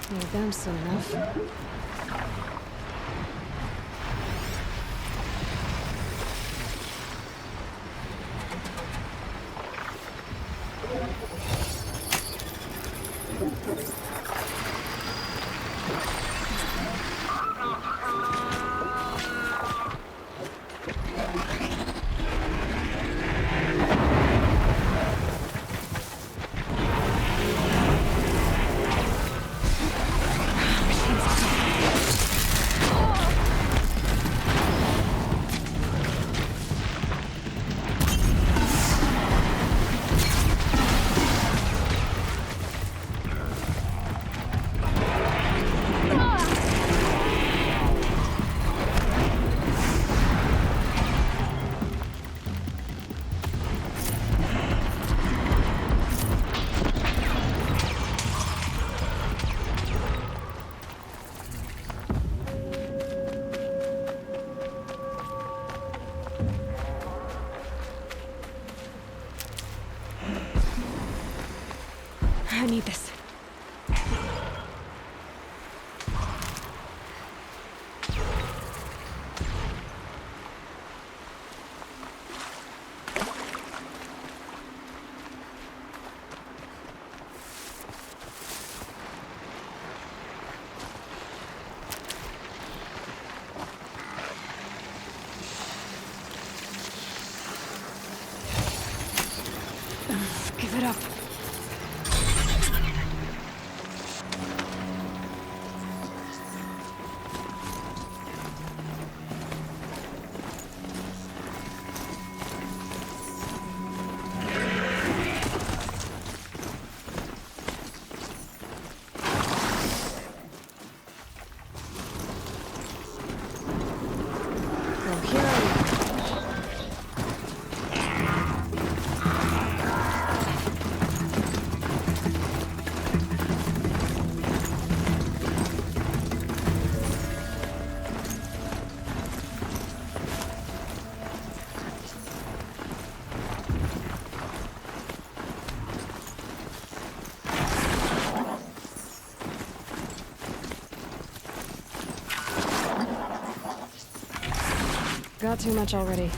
Slow down soon enough. I need this. Give it up. Got too much already.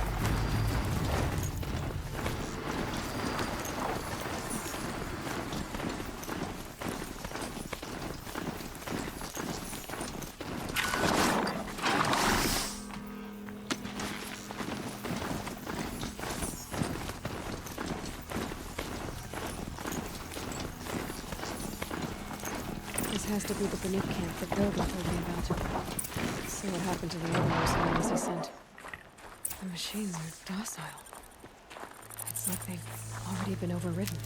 This has to be the Banuk camp that Bilbo told me about. See what happened to the other mercenaries he sent. The machines are docile. It's like they've already been overridden.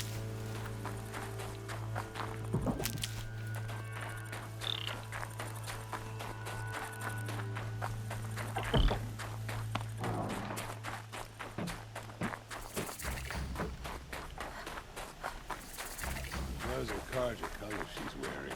Those are Carja colors she's wearing.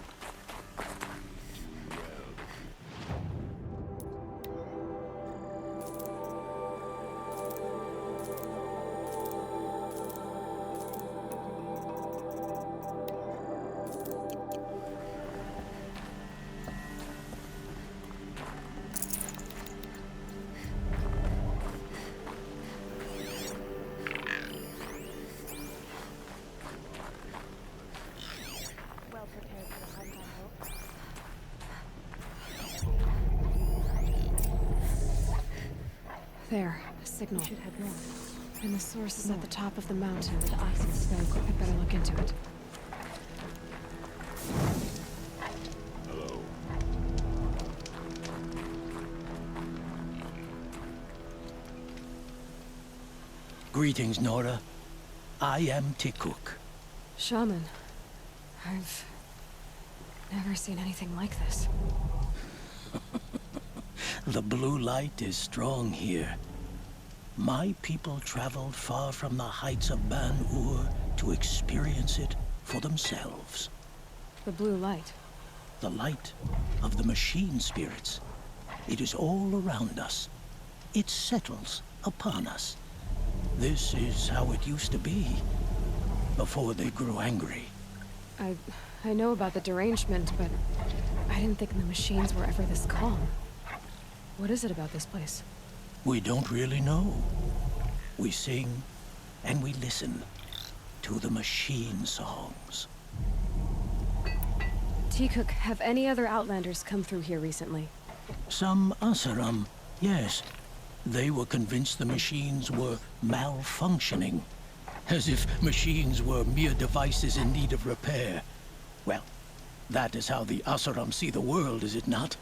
There, a signal. Should head north. And the source is at the top of the mountain with ICUE smoke. I better look into it. Hello. Greetings, Nora. I am Tikuk. Shaman. I've never seen anything like this. The blue light is strong here. My people traveled far from the heights of Ban-Ur to experience it for themselves. The blue light. The light of the machine spirits. It is all around us. It settles upon us. This is how it used to be, before they grew angry. I I know about the derangement, but I didn't think the machines were ever this calm. What is it about this place? We don't really know. We sing and we listen to the machine songs. T-Cook, have any other Outlanders come through here recently? Some Asuram, yes. They were convinced the machines were malfunctioning. As if machines were mere devices in need of repair. Well, that is how the Asuram see the world, is it not?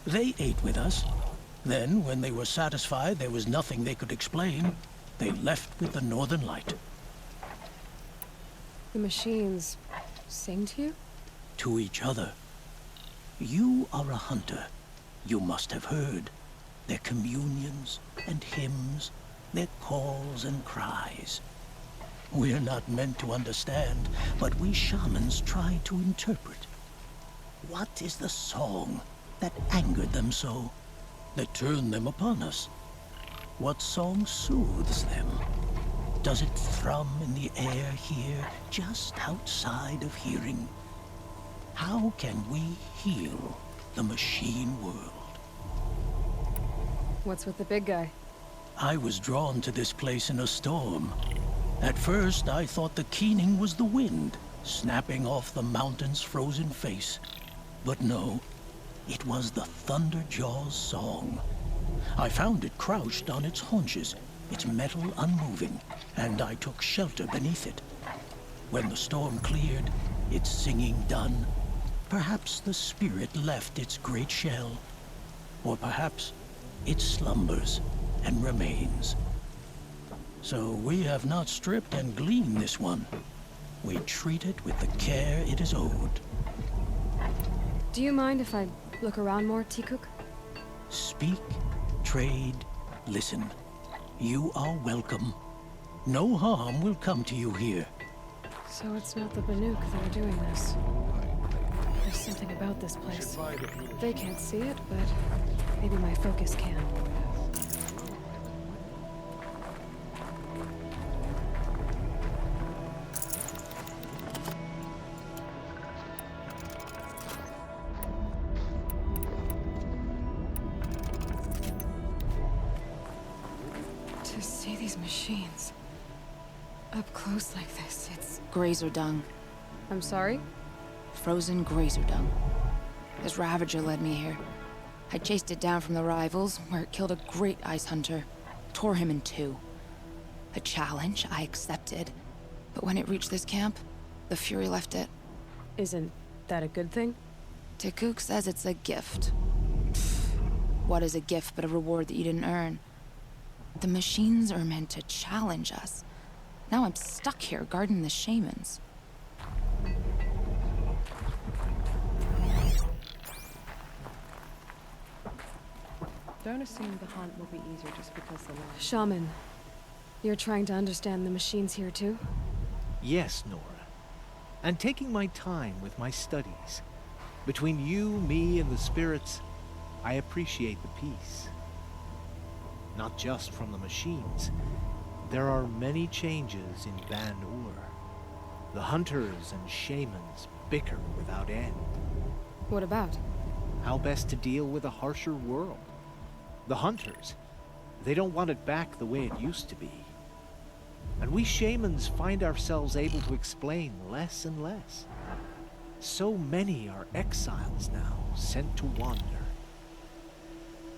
They ate with us. Then, when they were satisfied there was nothing they could explain, they left with the Northern Light. The machines sing to you? To each other. You are a hunter. You must have heard their communions and hymns, their calls and cries. We're not meant to understand, but we shamans try to interpret. What is the song that angered them so, that turned them upon us? What song soothes them? Does it thrum in the air here, just outside of hearing? How can we heal the machine world? What's with the big guy? I was drawn to this place in a storm. At first, I thought the keening was the wind, snapping off the mountain's frozen face. But no, it was the Thunderjaw's song. I found it crouched on its haunches, its metal unmoving, and I took shelter beneath it. When the storm cleared, its singing done, perhaps the spirit left its great shell, or perhaps it slumbers and remains. So we have not stripped and gleaned this one. We treat it with the care it is owed. Do you mind if I look around more, T-Cook? Speak, trade, listen. You are welcome. No harm will come to you here. So it's not the Banuk that are doing this. There's something about this place. They can't see it, but maybe my focus can. To see these machines up close like this, it's... Grazer dung. I'm sorry? Frozen grazer dung. This Ravager led me here. I chased it down from the rivals, where it killed a great ice hunter. Tore him in two. A challenge I accepted. But when it reached this camp, the Fury left it. Isn't that a good thing? T-Cook says it's a gift. Pfft, what is a gift but a reward that you didn't earn? The machines are meant to challenge us. Now I'm stuck here guarding the shamans. Don't assume the hunt will be easier just because the land... Shaman, you're trying to understand the machines here too? Yes, Nora. And taking my time with my studies. Between you, me, and the spirits, I appreciate the peace. Not just from the machines. There are many changes in Ban-Ur. The hunters and shamans bicker without end. What about? How best to deal with a harsher world. The hunters, they don't want it back the way it used to be. And we shamans find ourselves able to explain less and less. So many are exiles now, sent to wander.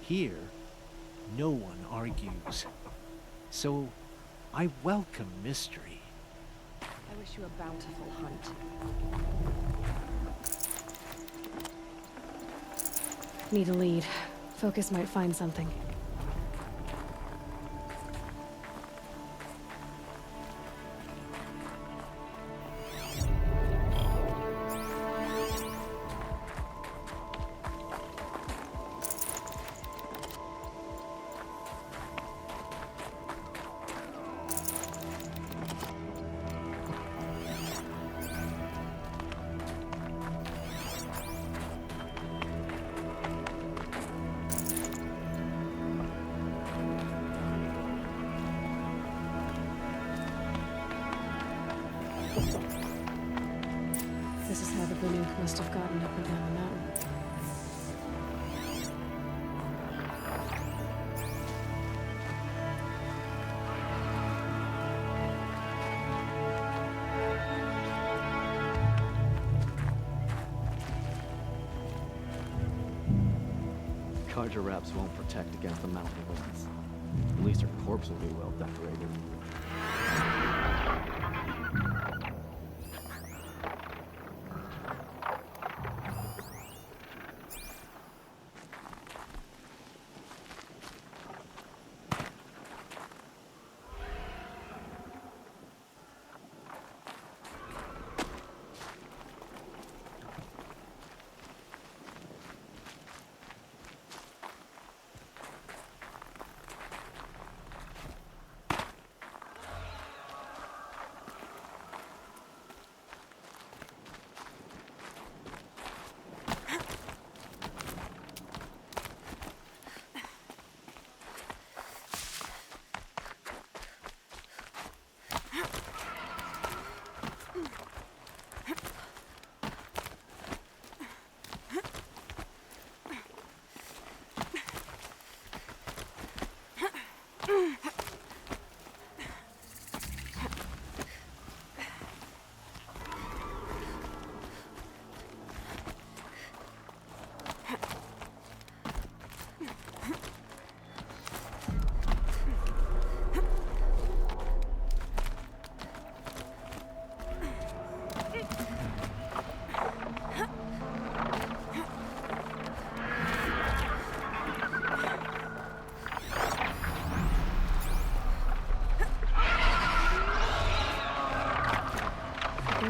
Here, no one argues. So, I welcome mystery. I wish you a bountiful hunt. Need a lead. Focus might find something. This is how the Banuk must have gotten up and down the mountain. Carja wraps won't protect against the mountain winds. At least her corpse will be well decorated.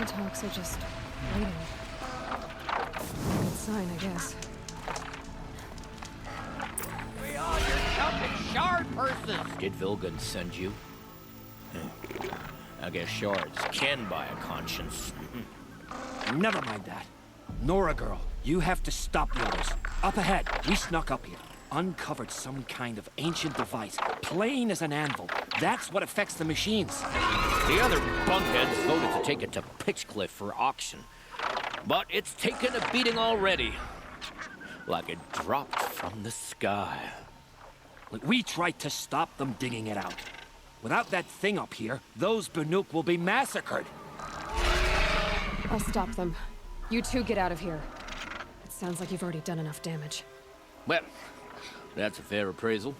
Talks are just waiting. Good sign, I guess. We all your Celtic shard purses! Did Vilgun send you? I guess shards can buy a conscience. Never mind that. Nora girl, you have to stop the others. Up ahead, we snuck up here. Uncovered some kind of ancient device, plain as an anvil. That's what affects the machines. The other bunkheads voted to take it to Pitchcliff for auction. But it's taken a beating already. Like it dropped from the sky. We tried to stop them digging it out. Without that thing up here, those Banuk will be massacred. I'll stop them. You two get out of here. It sounds like you've already done enough damage. Well, that's a fair appraisal.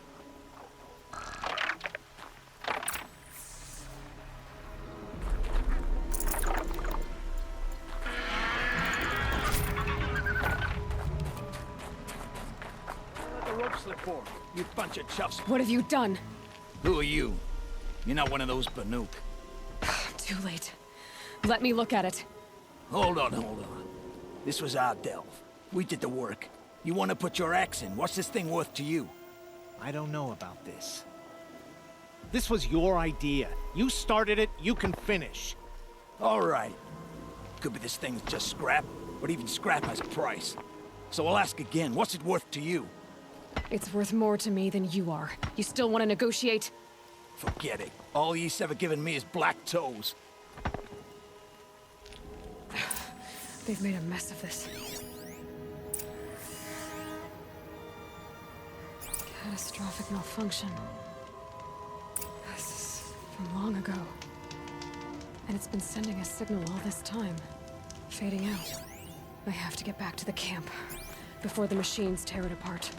You bunch of chuffs. What have you done? Who are you? You're not one of those Banuk. Too late. Let me look at it. Hold on. This was our delve. We did the work. You want to put your axe in? What's this thing worth to you? I don't know about this. This was your idea. You started it, you can finish. All right. Could be this thing's just scrap, but even scrap has a price. So I'll ask again, what's it worth to you? It's worth more to me than you are. You still want to negotiate? Forget it. All ye's ever given me is black toes. They've made a mess of this. Catastrophic malfunction. This is from long ago. And it's been sending a signal all this time. Fading out. I have to get back to the camp before the machines tear it apart.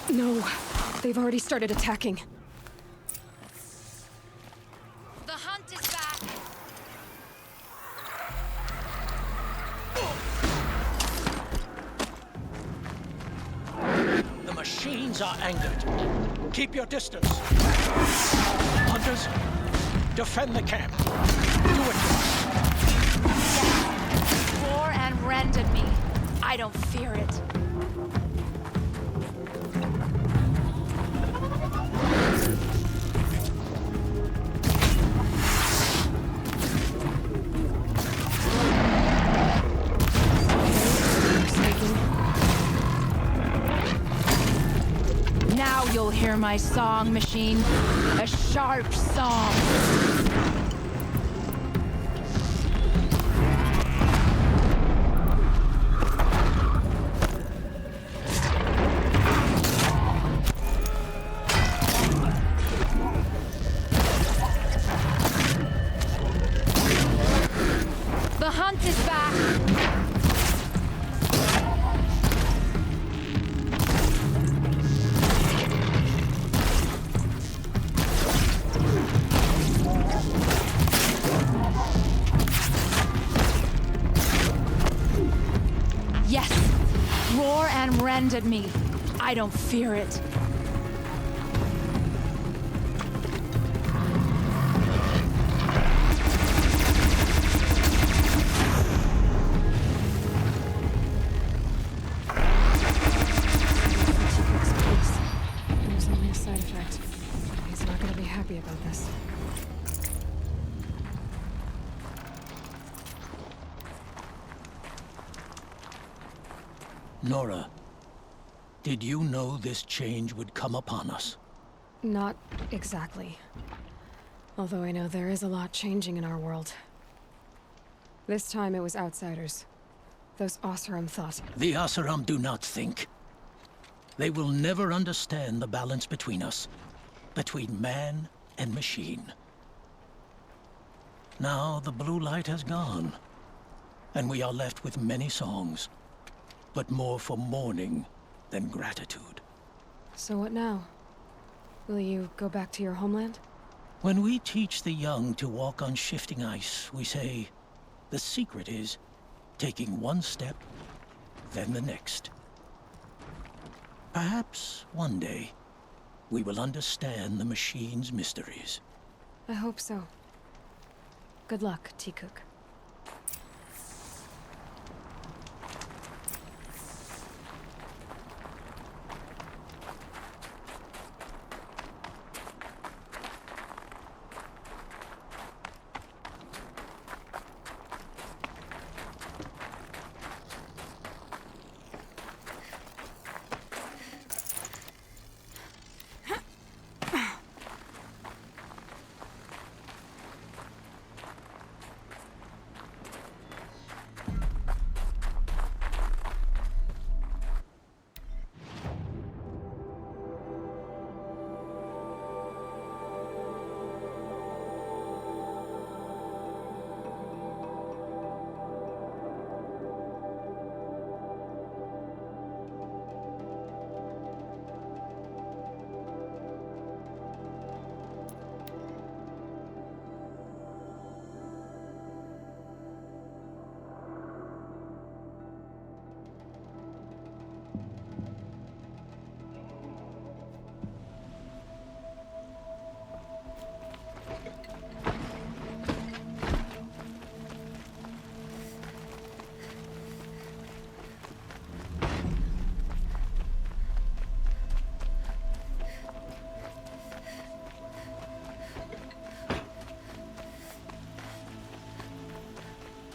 No, they've already started attacking. The hunt is back! The machines are angered. Keep your distance. Hunters, defend the camp. Do it. Roar and rend at me. I don't fear it. Now you'll hear my song, machine. A sharp song. The hunt is back! Yes! Roar and rend at me. I don't fear it. There's only a side effect. He's not gonna be happy about this. Nora, did you know this change would come upon us? Not exactly. Although I know there is a lot changing in our world. This time it was outsiders. Those Oseram thought. The Oseram do not think. They will never understand the balance between us, between man and machine. Now the blue light has gone, and we are left with many songs, but more for mourning than gratitude. So what now? Will you go back to your homeland? When we teach the young to walk on shifting ice, we say, the secret is taking one step, then the next. Perhaps one day, we will understand the machine's mysteries. I hope so. Good luck, T-Cook.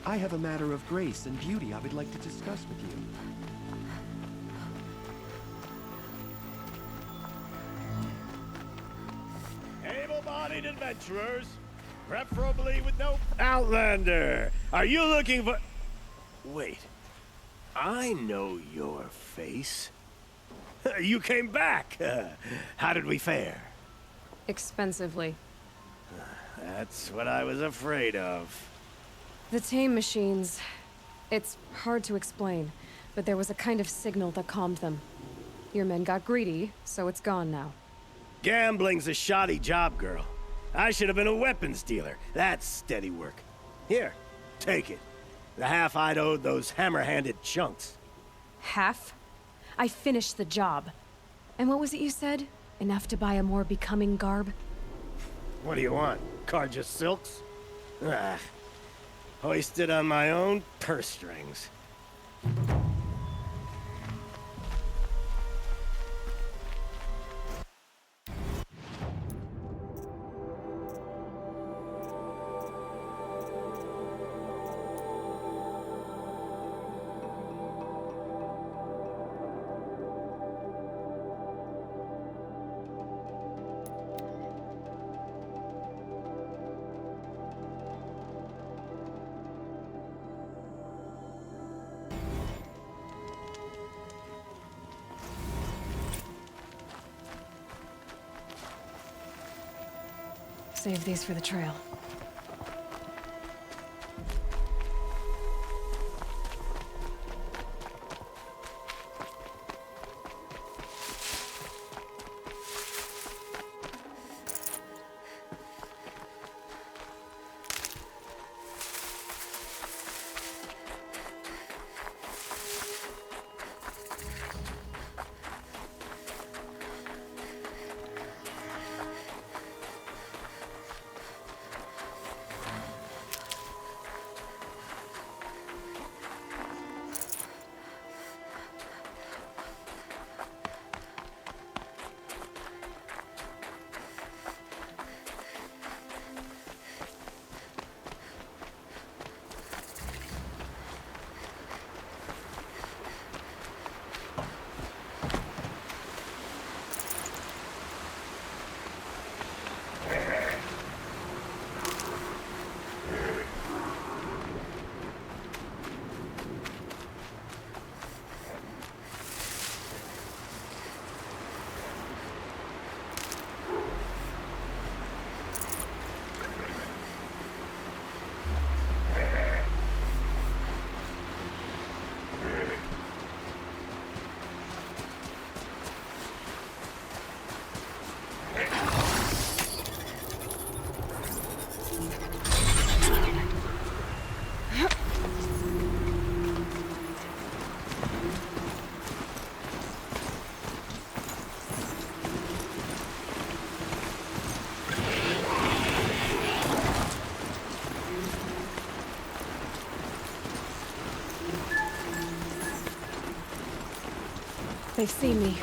I have a matter of grace and beauty I would like to discuss with you. Able-bodied adventurers, preferably with no Outlander. Are you looking for... Wait. I know your face. You came back. How did we fare? Expensively. That's what I was afraid of. The tame machines... It's hard to explain, but there was a kind of signal that calmed them. Your men got greedy, so it's gone now. Gambling's a shoddy job, girl. I should have been a weapons dealer. That's steady work. Here, take it. The half I'd owed those hammer-handed chunks. Half? I finished the job. And what was it you said? Enough to buy a more becoming garb? What do you want? Carja silks? Ah, hoisted on my own purse strings. Save these for the trail. They've seen me.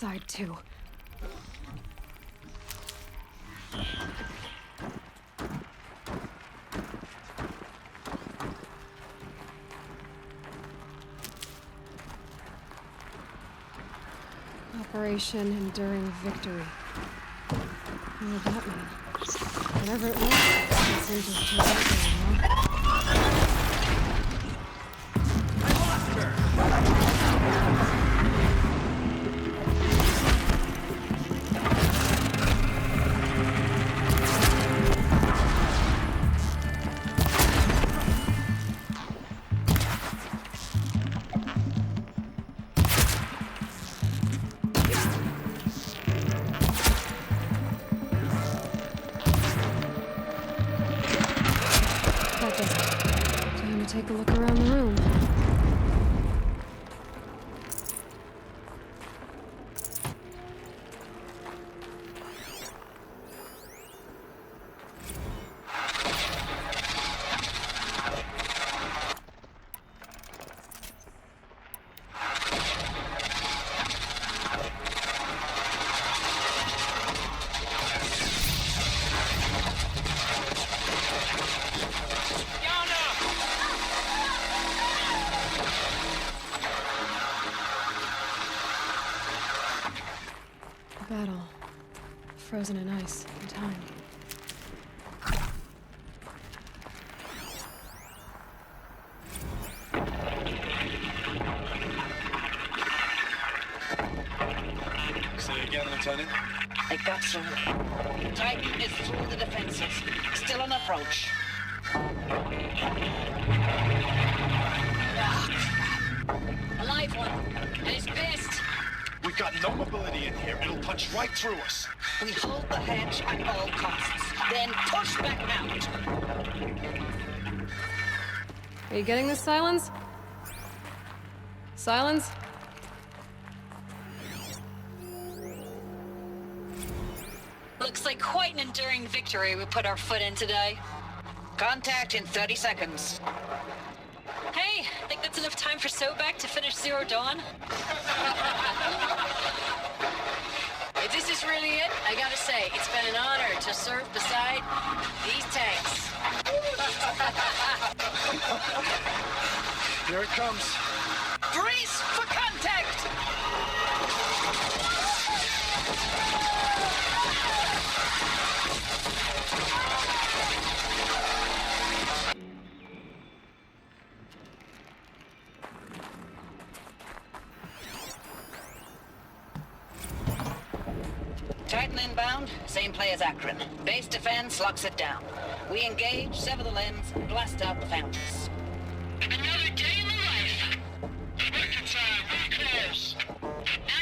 inside, too. Operation Enduring Victory. What would that mean? Whatever it was, it seems to have turned out very well. Time to take a look around the room. Battle. Frozen in ice and time. Say again, Lieutenant. I got some. Titan is through the defenses. Still on approach. A live one. And he's pissed. We've got no mobility in here. It'll punch right through us. We hold the hedge at all costs. Then push back out. Are you getting this, Silence? Silence? Looks like quite an enduring victory we put our foot in today. Contact in 30 seconds. Hey, think that's enough time for Sobek to finish Zero Dawn? If this is really it, I gotta say, it's been an honor to serve beside these tanks. Here it comes. Brace for contact! Titan inbound, same play as Akron. Base defense locks it down. We engage, sever the limbs, blast out the foundries. Another day in the life. Reconcile, we're close.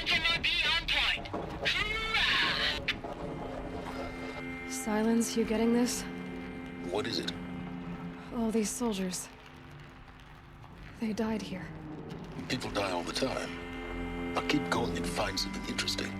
Anti-MOB on point. Hoorah! Silence, you getting this? What is it? All these soldiers. They died here. People die all the time. I'll keep going and find something interesting.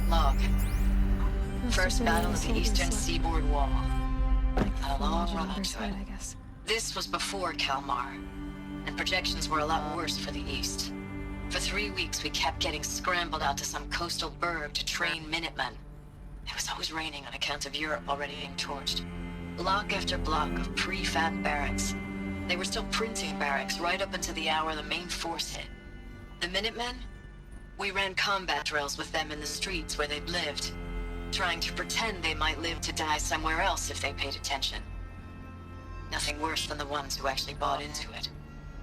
Log. First battle of the eastern seaboard wall. Had a long run up to it. This was before Kalmar, and projections were a lot worse for the east. For 3 weeks, we kept getting scrambled out to some coastal burg to train Minutemen. It was always raining on account of Europe already being torched. Block after block of prefab barracks. They were still printing barracks right up until the hour the main force hit. The Minutemen? We ran combat drills with them in the streets where they'd lived, trying to pretend they might live to die somewhere else if they paid attention. Nothing worse than the ones who actually bought into it.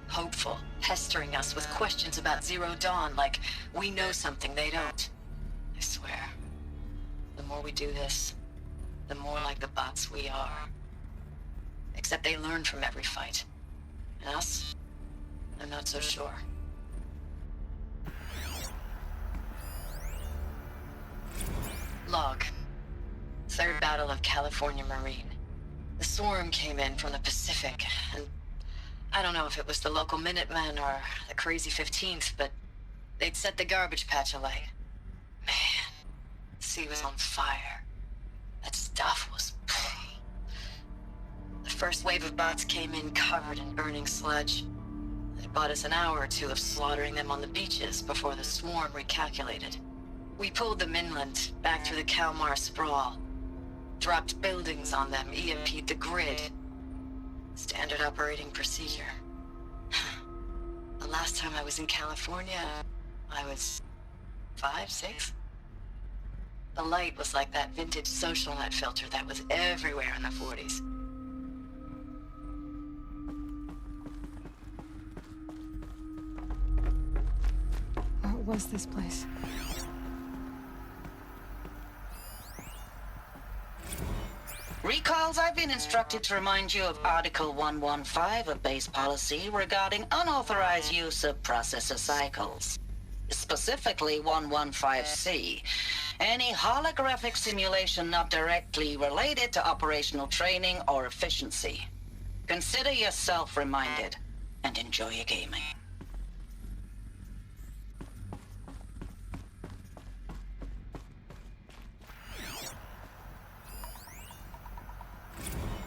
Hopeful, pestering us with questions about Zero Dawn like we know something they don't. I swear, the more we do this, the more like the bots we are. Except they learn from every fight. And us? I'm not so sure. Log. Third Battle of California Marine. The swarm came in from the Pacific, and I don't know if it was the local Minutemen or the crazy 15th, but they'd set the garbage patch alight. Man, the sea was on fire. That stuff was... The first wave of bots came in covered in burning sludge. It bought us an hour or two of slaughtering them on the beaches before the swarm recalculated. We pulled them inland, back through the Kalmar sprawl. Dropped buildings on them, EMP'd the grid. Standard operating procedure. The last time I was in California, I was 5, 6? The light was like that vintage social net filter that was everywhere in the 40s. What was this place? Recalls, I've been instructed to remind you of Article 115 of base policy regarding unauthorized use of processor cycles. Specifically 115C. Any holographic simulation not directly related to operational training or efficiency. Consider yourself reminded, and enjoy your gaming.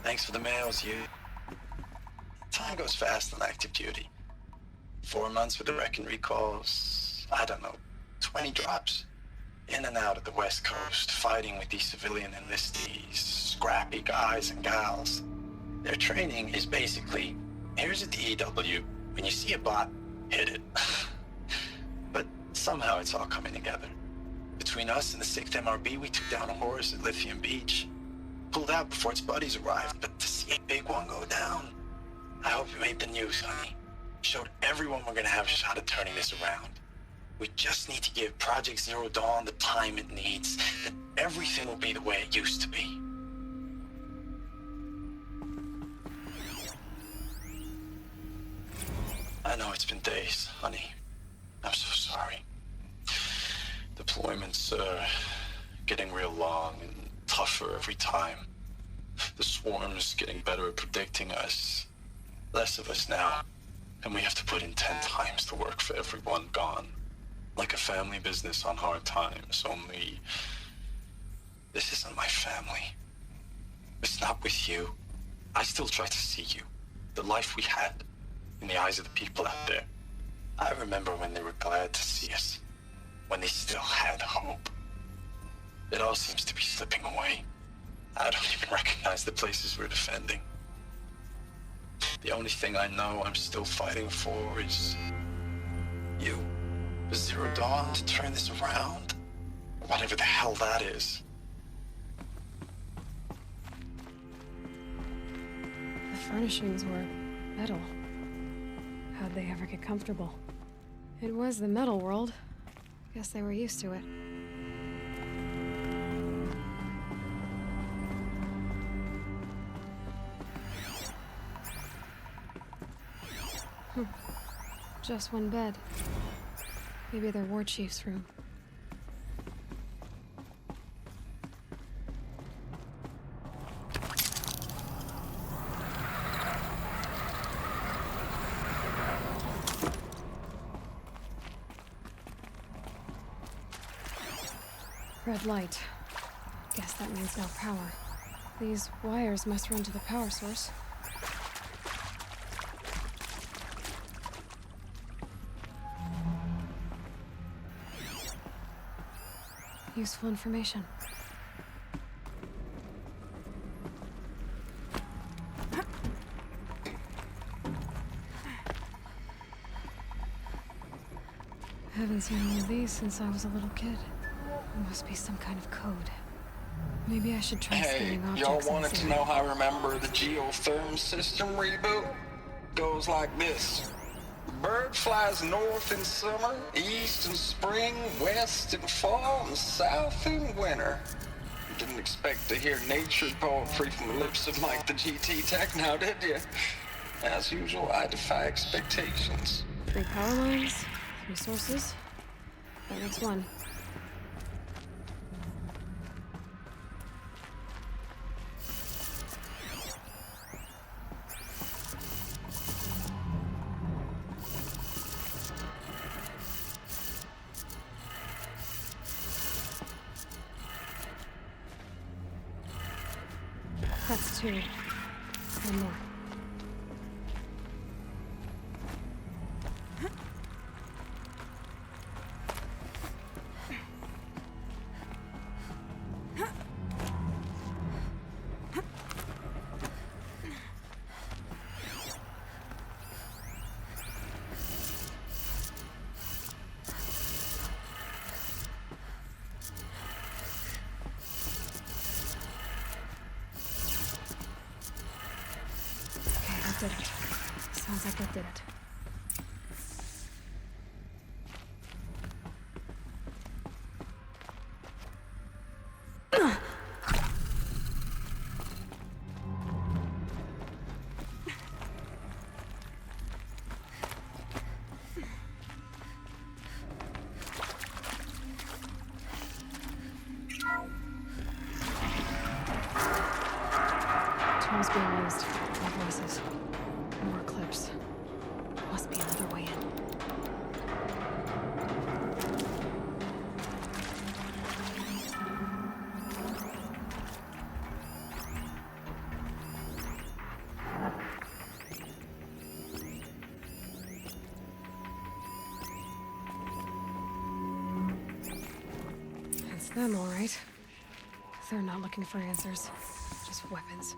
Thanks for the mails, you. Time goes fast on active duty. 4 months with the wreck and recalls, I don't know, 20 drops. In and out of the West Coast, fighting with these civilian enlistees, scrappy guys and gals. Their training is basically, here's a DEW, when you see a bot, hit it. But somehow it's all coming together. Between us and the 6th MRB, we took down a horse at Lithium Beach. Pulled out before its buddies arrived, but to see a big one go down, I hope it made the news, honey. Showed everyone we're gonna have a shot at turning this around. We just need to give Project Zero Dawn the time it needs, then everything will be the way it used to be. I know it's been days, honey. I'm so sorry. Deployments are getting real long and tougher every time. The swarm's getting better at predicting us. Less of us now, and we have to put in 10 times the work for everyone gone. Like a family business on hard times, only this isn't my family. It's not with you. I still try to see you, the life we had, in the eyes of the people out there. I remember when they were glad to see us, when they still had hope. It all seems to be slipping away. I don't even recognize the places we're defending. The only thing I know I'm still fighting for is you. The Zero Dawn to turn this around. Whatever the hell that is. The furnishings were metal. How'd they ever get comfortable? It was the metal world. Guess they were used to it. Just one bed. Maybe their war chief's room. Red light. Guess that means no power. These wires must run to the power source. Useful information. Haven't seen one of these since I was a little kid. It must be some kind of code. Maybe I should try scanning objects. Y'all wanted to know how I remember the geotherm system reboot? Goes like this. Bird flies north in summer, east in spring, west in fall, and south in winter. You didn't expect to hear nature poetry from the lips of Mike the GT Tech now, did you? As usual, I defy expectations. 3 power lines, 3 sources. That makes 1. That's 2. One more. Did it. Sounds like that did it. Tools being used. More voices. More clips. Must be another way in. It's them, all right. They're not looking for answers, just weapons.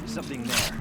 Something there.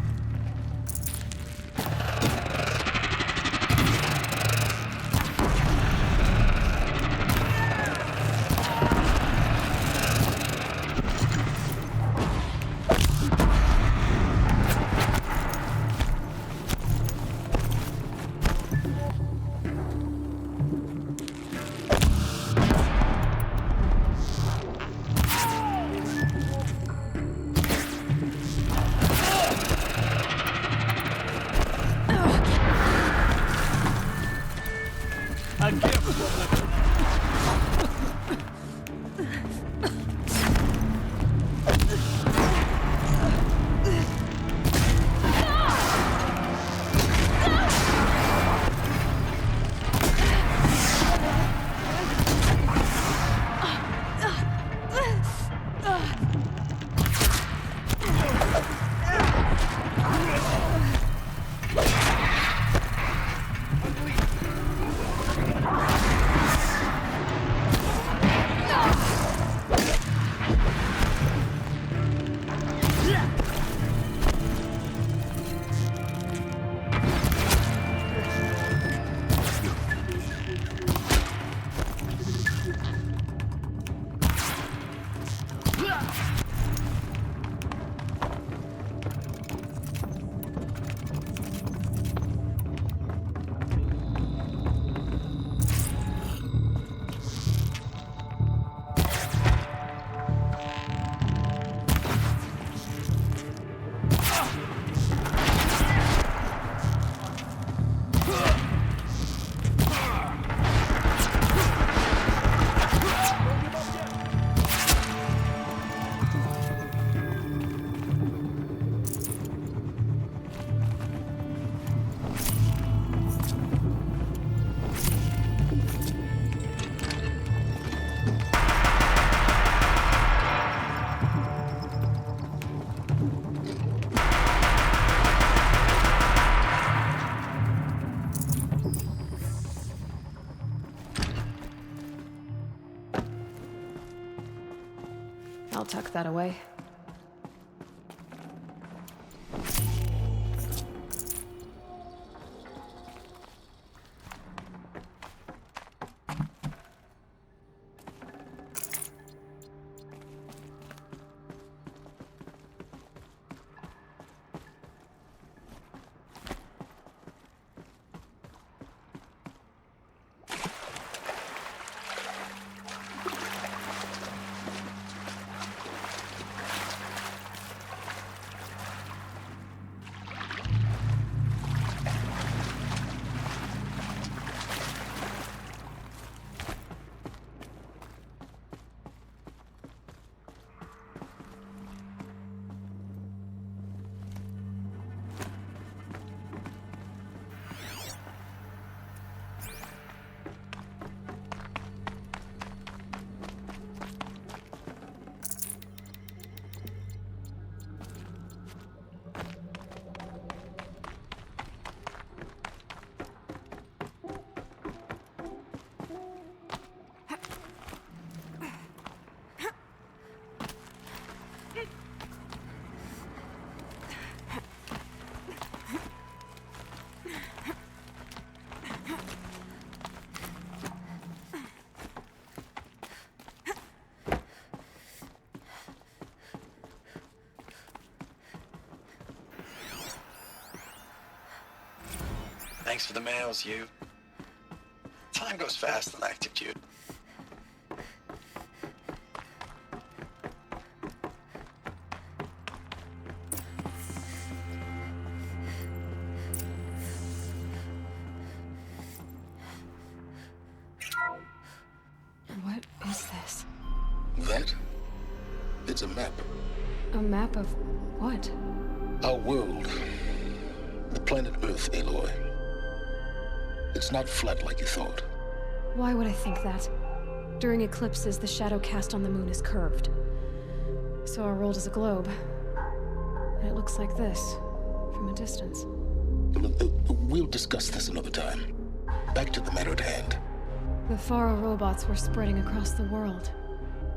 I'll tuck that away. Thanks for the mails, you. Time goes fast in Actitude. What is this? That? It's a map. A map of what? Our world. The planet Earth, Aloy. It's not flat like you thought. Why would I think that? During eclipses, the shadow cast on the moon is curved. So our world is a globe. And it looks like this, from a distance. We'll discuss this another time. Back to the matter at hand. The Faro robots were spreading across the world,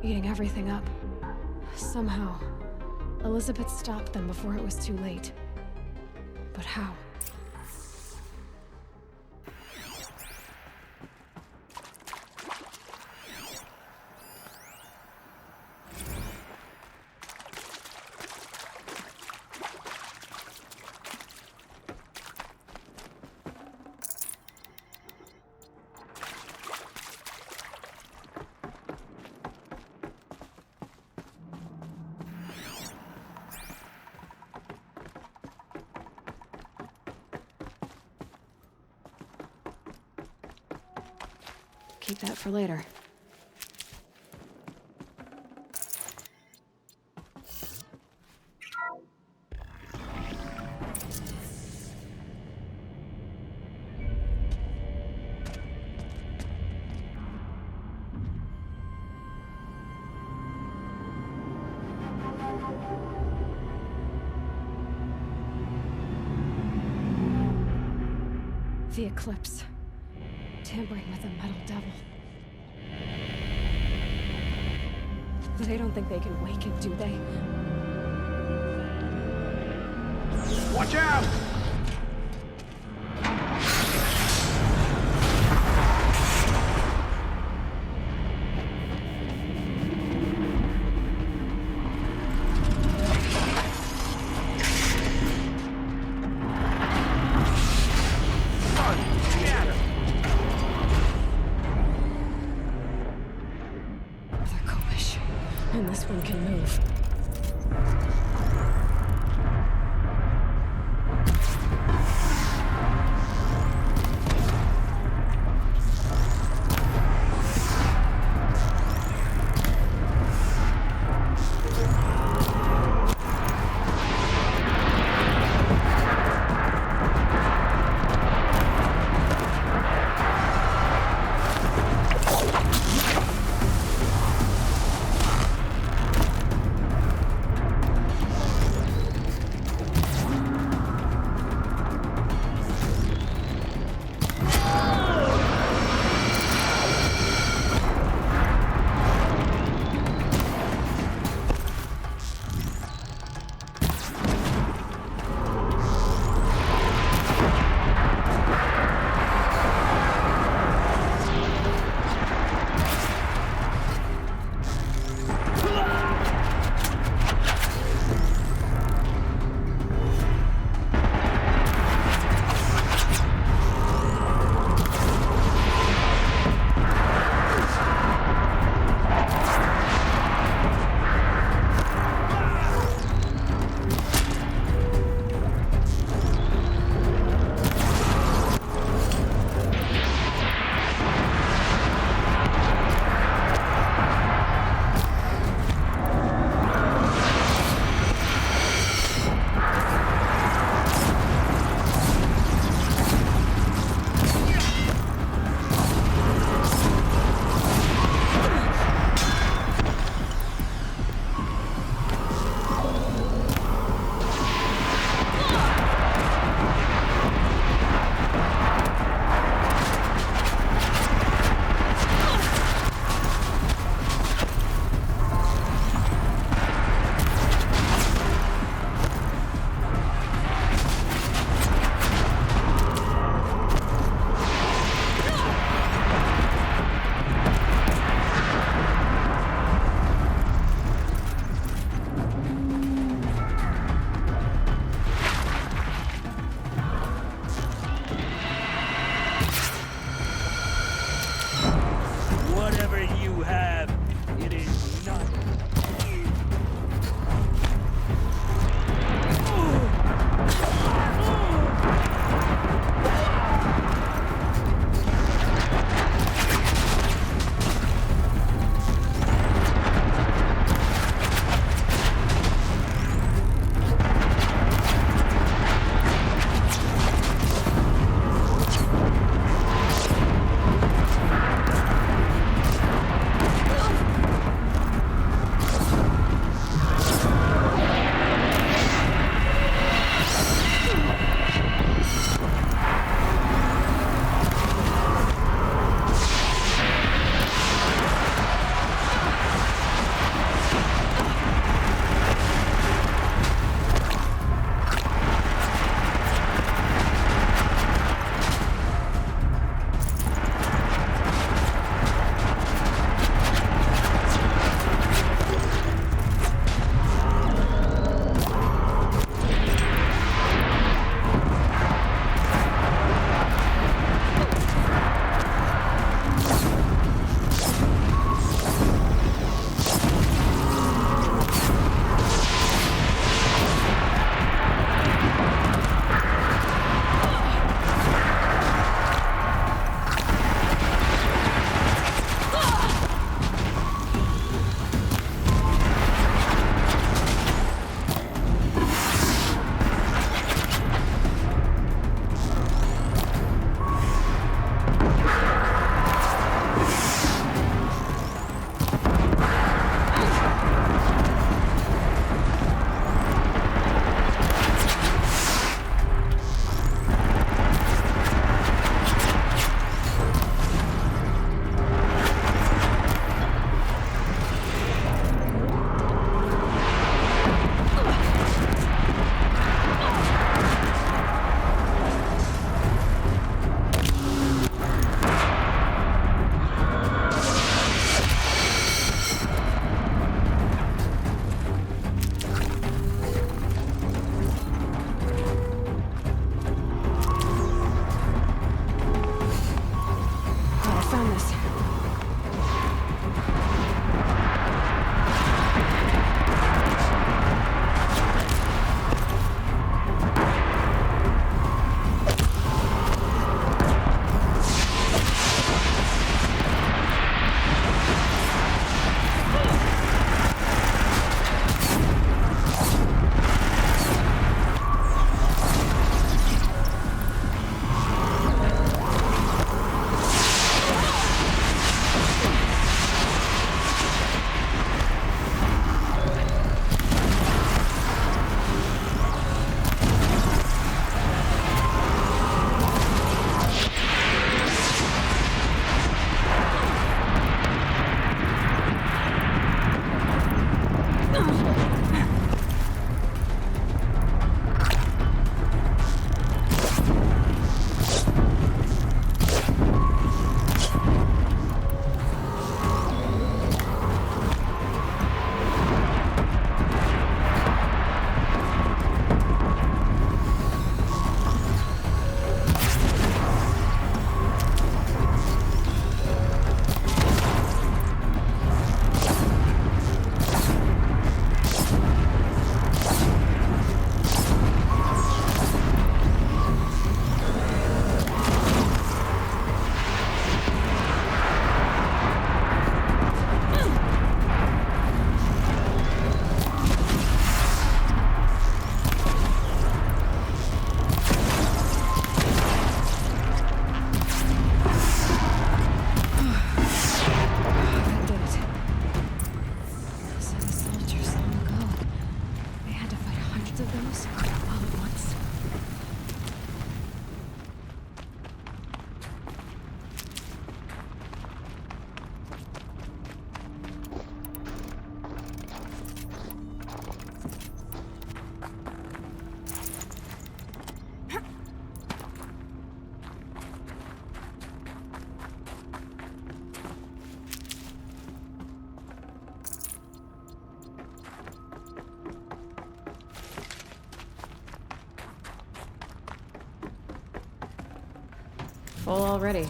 eating everything up. Somehow, Elizabeth stopped them before it was too late. But how? Keep that for later. The eclipse. Tampering with the metal devil. They don't think they can wake it, do they? Watch out! And this one can move. Lots of those all at once. Full already.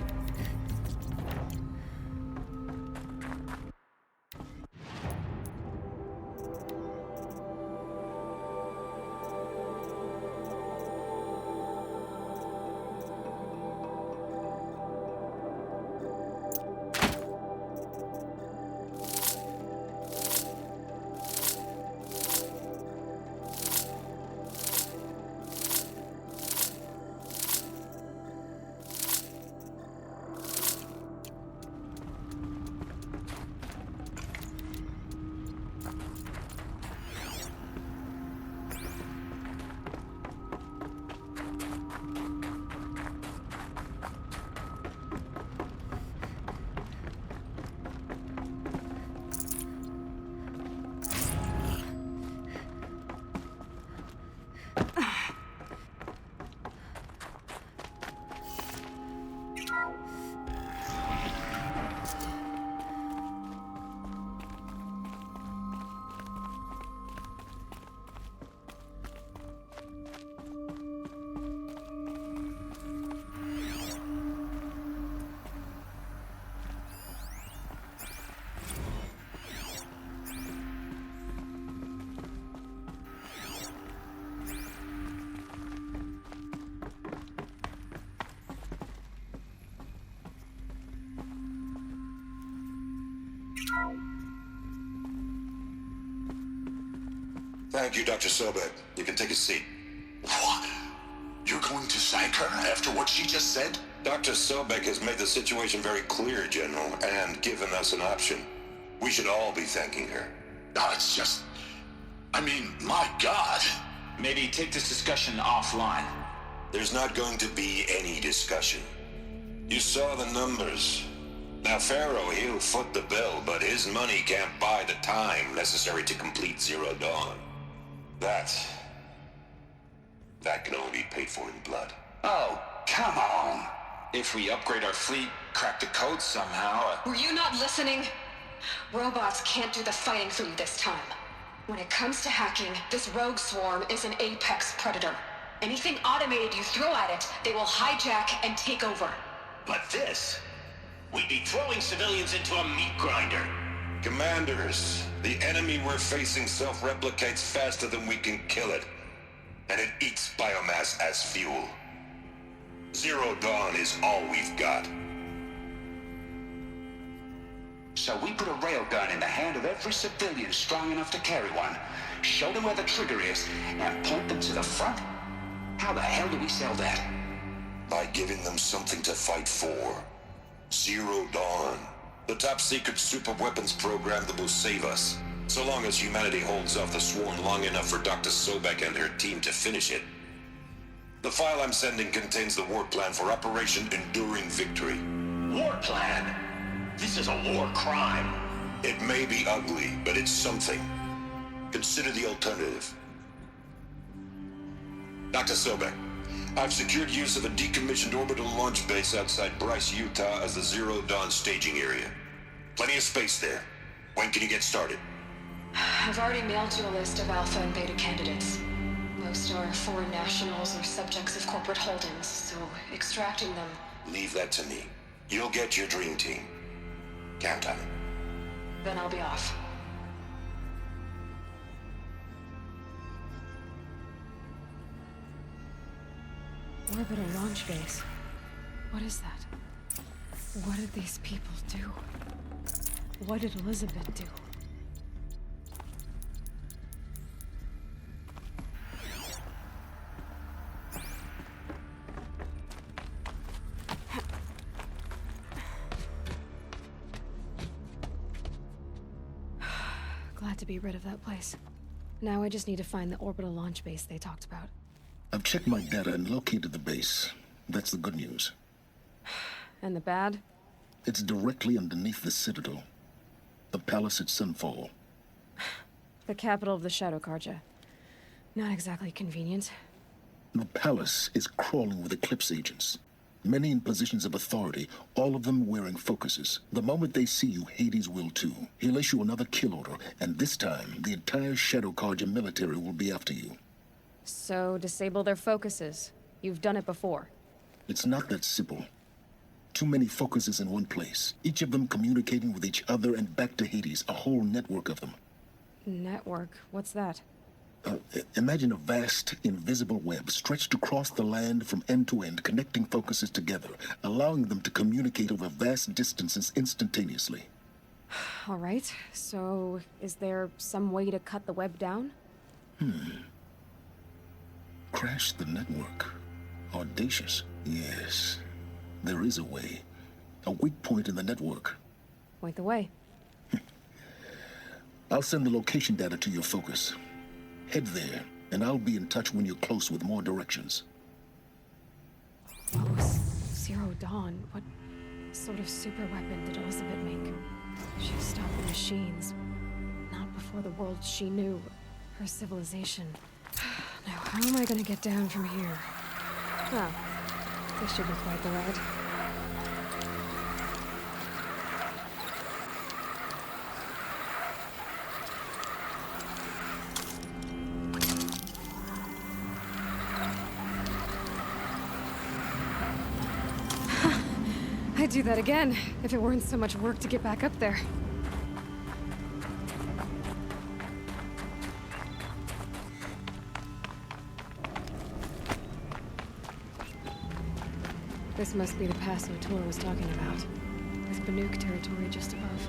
Thank you, Dr. Sobek. You can take a seat. What? You're going to thank her after what she just said? Dr. Sobek has made the situation very clear, General, and given us an option. We should all be thanking her. No, it's just... I mean, my God. Maybe take this discussion offline. There's not going to be any discussion. You saw the numbers. Now, Pharaoh, he'll foot the bill, but his money can't buy the time necessary to complete Zero Dawn. That can only be paid for in blood. Oh, come on. If we upgrade our fleet, crack the code somehow... Were you not listening? Robots can't do the fighting for you this time. When it comes to hacking, this rogue swarm is an apex predator. Anything automated you throw at it, they will hijack and take over. But this... We'd be throwing civilians into a meat grinder. Commanders, the enemy we're facing self-replicates faster than we can kill it. And it eats biomass as fuel. Zero Dawn is all we've got. So we put a railgun in the hand of every civilian strong enough to carry one, show them where the trigger is, and point them to the front? How the hell do we sell that? By giving them something to fight for. Zero Dawn. The top-secret super-weapons program that will save us. So long as humanity holds off the swarm long enough for Dr. Sobek and her team to finish it. The file I'm sending contains the war plan for Operation Enduring Victory. War plan? This is a war crime. It may be ugly, but it's something. Consider the alternative. Dr. Sobek, I've secured use of a decommissioned orbital launch base outside Bryce, Utah as the Zero Dawn staging area. Plenty of space there. When can you get started? I've already mailed you a list of alpha and beta candidates. Most are foreign nationals or subjects of corporate holdings, so extracting them... Leave that to me. You'll get your dream team. Count on it. Then I'll be off. Orbital launch base. What is that? What did these people do? What did Elizabeth do? Glad to be rid of that place. Now I just need to find the orbital launch base they talked about. I've checked my data and located the base. That's the good news. And the bad? It's directly underneath the Citadel. The palace at Sunfall. The capital of the Shadow Carja. Not exactly convenient. The palace is crawling with Eclipse agents. Many in positions of authority, all of them wearing focuses. The moment they see you, Hades will too. He'll issue another kill order, and this time, the entire Shadow Carja military will be after you. So, disable their focuses. You've done it before. It's not that simple. Too many focuses in one place, each of them communicating with each other and back to Hades, a whole network of them. Network? What's that? Imagine a vast, invisible web stretched across the land from end to end, connecting focuses together, allowing them to communicate over vast distances instantaneously. All right, so is there some way to cut the web down? Crash the network. Audacious. Yes, there is a way. A weak point in the network. Point the way. I'll send the location data to your focus. Head there, and I'll be in touch when you're close with more directions. Oh, Zero Dawn. What sort of super weapon did Elizabeth make? She stopped the machines. Not before the world she knew. Her civilization. Now, how am I gonna get down from here? Oh, this should be quite the ride. I'd do that again, if it weren't so much work to get back up there. This must be the pass O'Toole was talking about, with Banuk territory just above.